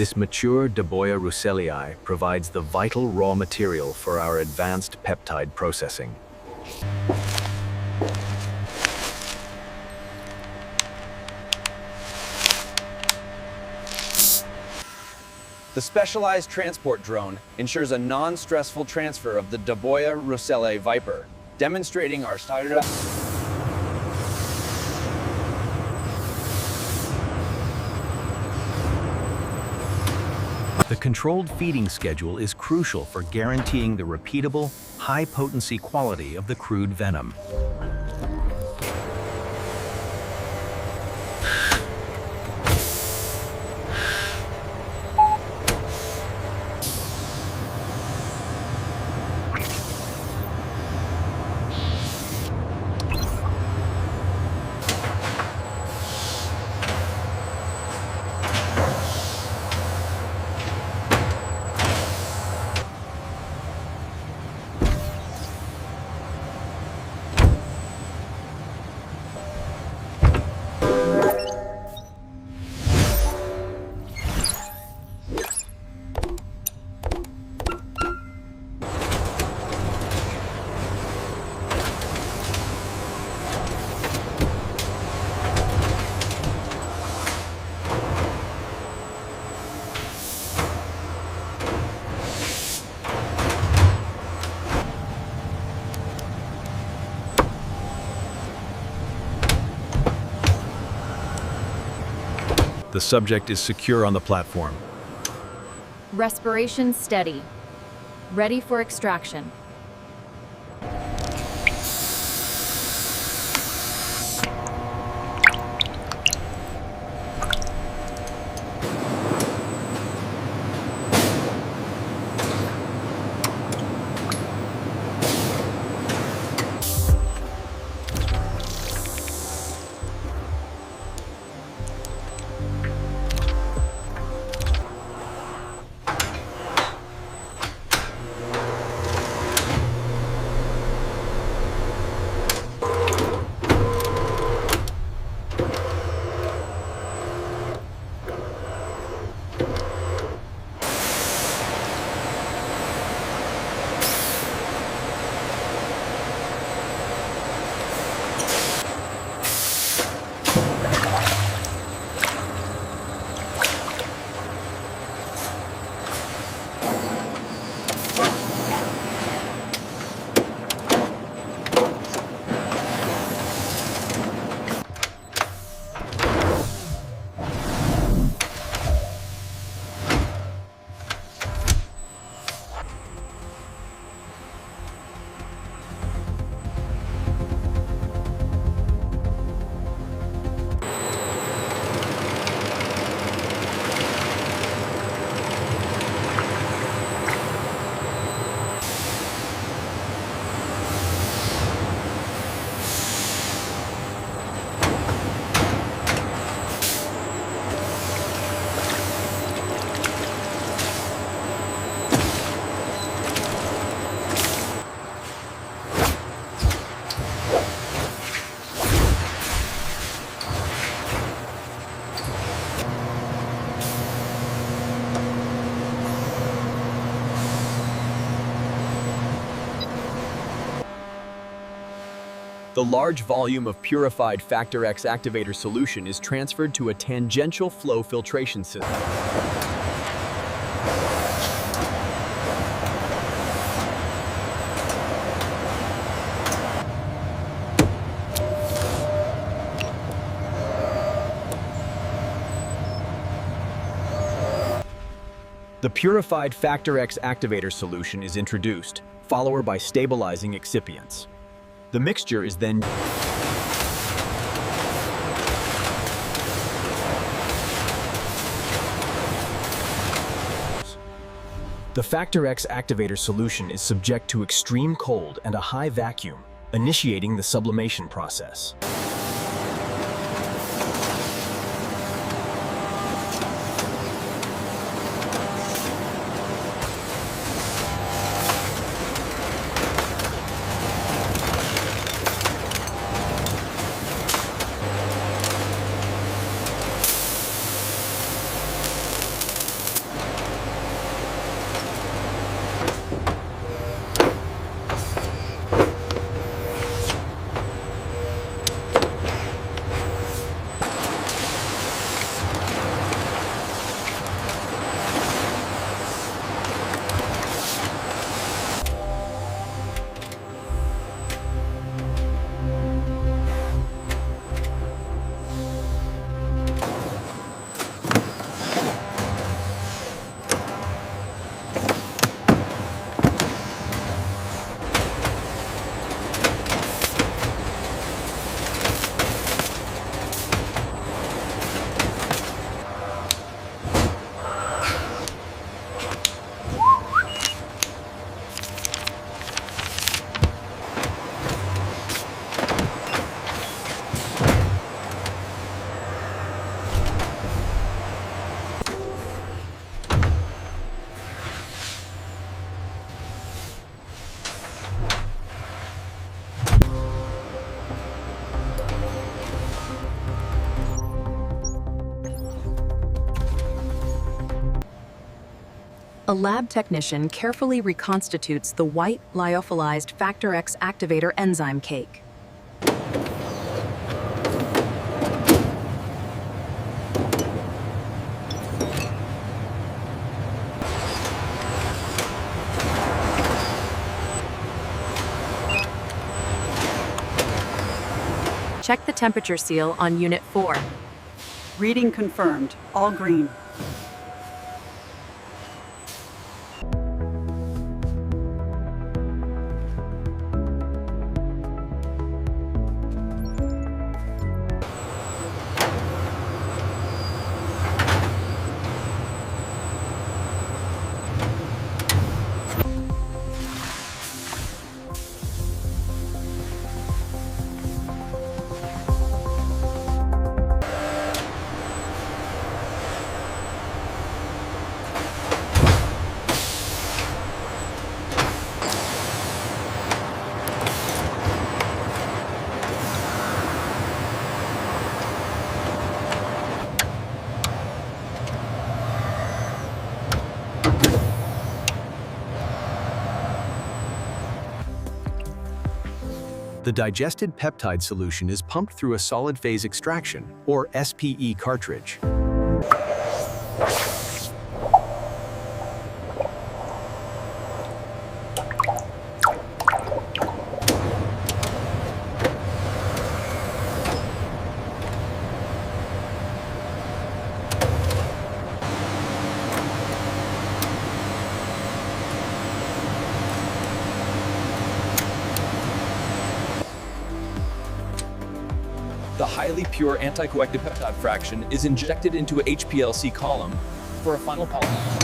This mature Daboia Russellii provides the vital raw material for our advanced peptide processing. The specialized transport drone ensures a non-stressful transfer of the Daboia Russellii Viper, demonstrating our standard. The controlled feeding schedule is crucial for guaranteeing the repeatable, high-potency quality of the crude venom. The subject is secure on the platform. Respiration steady. Ready for extraction. The large volume of purified Factor X activator solution is transferred to a tangential flow filtration system. The purified Factor X activator solution is introduced, followed by stabilizing excipients. The mixture is then The Factor X activator solution is subject to extreme cold and a high vacuum, initiating the sublimation process. A lab technician carefully reconstitutes the white lyophilized factor X activator enzyme cake. Check the temperature seal on Unit 4. Reading confirmed. All green. The digested peptide solution is pumped through a solid phase extraction, or SPE cartridge. The highly pure anticoagulated peptide fraction is injected into a HPLC column for a final polymorph.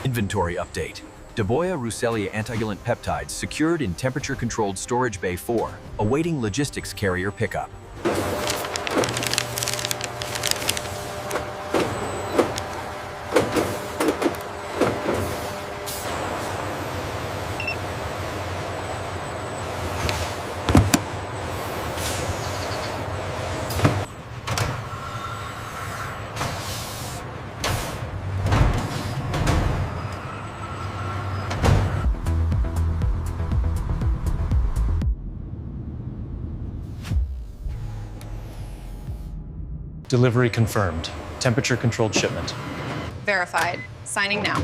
Inventory update. Daboia Russellii Anticoagulant peptides secured in temperature-controlled storage bay 4, awaiting logistics carrier pickup. Delivery confirmed. Temperature-controlled shipment. Verified. Signing now.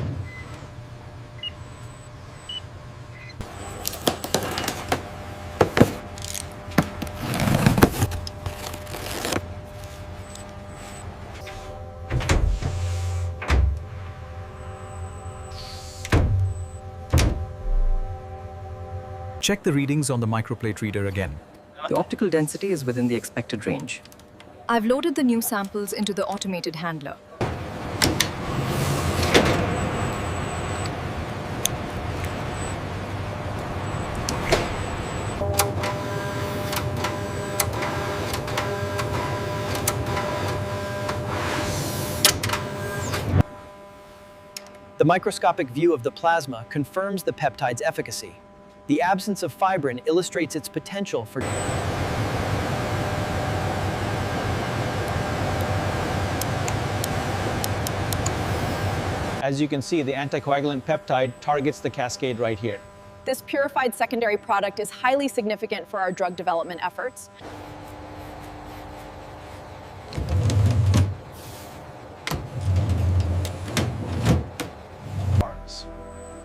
Check the readings on the microplate reader again. The optical density is within the expected range. I've loaded the new samples into the automated handler. The microscopic view of the plasma confirms the peptide's efficacy. The absence of fibrin illustrates its potential for As you can see, the anticoagulant peptide targets the cascade right here. This purified secondary product is highly significant for our drug development efforts.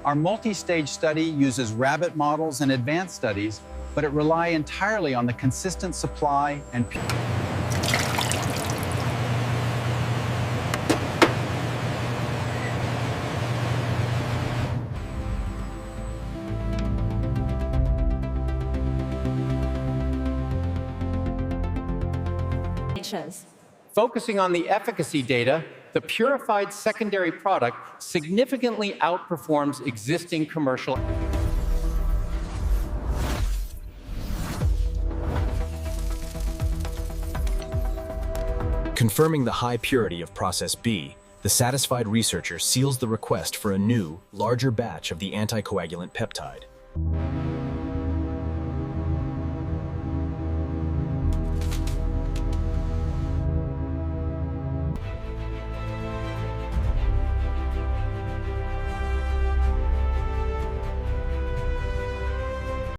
Our multi-stage study uses rabbit models and advanced studies, but it relies entirely on the consistent supply and Focusing on the efficacy data, the purified secondary product significantly outperforms existing commercial. Confirming the high purity of process B, the satisfied researcher seals the request for a new, larger batch of the anticoagulant peptide.